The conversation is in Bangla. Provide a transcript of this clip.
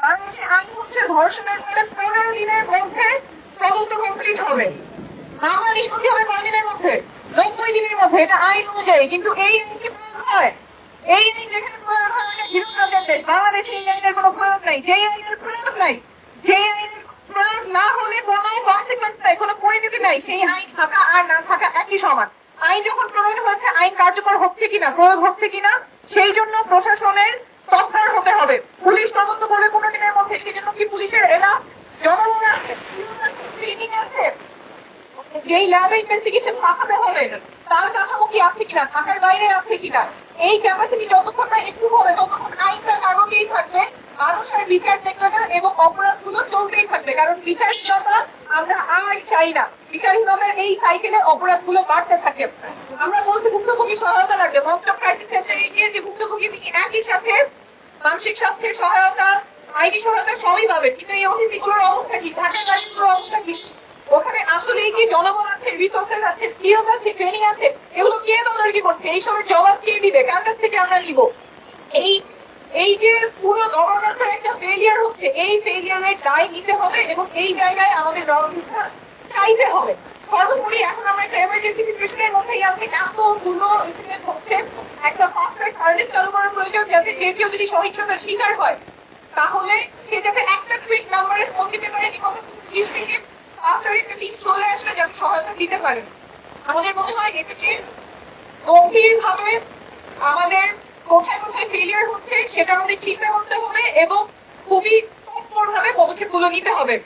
বাংলাদেশে আইন হচ্ছে ধর্ষণের ফলে 15 দিনের মধ্যে তদন্ত কমপ্লিট হবে, মামলা নিষ্পত্তি হবে কয়দিনের মধ্যে? 90 দিনের মধ্যে। এটা আইন অনুযায়ী। কিন্তু এই আইন কি প্রয়োগ হয়? এই আইন যেখানে প্রয়োগ হয় ওটা ধীরপ্রজ্ঞের দেশ। বাংলাদেশে এই আইনের কোনো প্রয়োগ নাই। যেই আইনের প্রয়োগ নাই, যেই আইনের প্রয়োগ না হলে কোনো কনসিকুয়েন্স নাই, কোনো পরিণতি নাই, সেই আইন থাকা আর না থাকা একই সমান। আইন যখন প্রয়োগ হচ্ছে, আইন কার্যকর হচ্ছে কিনা, প্রয়োগ হচ্ছে কিনা, সেই জন্য প্রশাসনের তৎপর হতে হবে। পুলিশ তদন্ত করবে 15 দিনের মধ্যে, সেই জন্য কি পুলিশের এরা জনগণ আছে, ট্রেনিং আছে, যেই ল্যাবে ইনভেস্টিগেশন পাঠাতে হবে তার কাঠামো কি আছে কিনা, ঢাকার বাইরে আছে কিনা, এই ক্যাপাসিটি যতক্ষণ না একটু হবে ততক্ষণ আইনটা কাগজেই থাকবে, মানুষের বিচার দেখবে না এবং অপরাধগুলো চলতেই থাকবে। কারণ বিচারহীনতা আমরা আর চাই না। বিচারহীনতার এই সাইকেলে অপরাধগুলো বাড়তে থাকে। আমরা বলছি ভুক্তভোগী সহায়তা লাগবে। মোস্ট অফ ক্রাইসিস সেন্টারে গিয়ে যে ভুক্তভোগী তিনি একই সাথে মানসিক স্বাস্থ্যের সহায়তা, আইনি সহায়তা সবই পাবে। কিন্তু এই ওসিসি গুলোর অবস্থা কি, ঢাকার গাড়িগুলোর অবস্থা কি? ওখানে আসলে কি জনবল আছে, রিসোর্সেস আছে, স্কিলস আছে, ট্রেনিং আছে? এগুলো কে তদারকি করছে? এই সবের জবাব কে দিবে? কার কাছ থেকে আমরা নিব? এই যে পুরো গভর্নেন্সের একটা ফেলিয়ার হচ্ছে, এই ফেলিয়ারের দায় নিতে হবে এবং এই জায়গায় আমাদের ব্যবস্থা চাইতে হবে। সর্বোপরি এখন আমরা একটা এমার্জেন্সি সিচুয়েশনের মধ্যেই আছি। এতগুলো ইনসিডেন্ট হচ্ছে, একটা ফাস্ট সার্ভিস চালু করার প্রয়োজন, যাতে যে কেউ যদি সহিংসতার শিকার হয় তাহলে সে যাতে একটা টুইট নাম্বারে ফোন দিতে পারে, পুলিশ থেকে একটা টিম চলে আসলে যাতে সহায়তা দিতে পারে। আমাদের মনে হয় এটাকে গভীর ভাবে আমাদের কোথায় কোথায় ফেলিয়ার হচ্ছে সেটা আমাদের চিন্তা করতে হবে এবং খুবই তৎপর ভাবে পদক্ষেপগুলো নিতে হবে।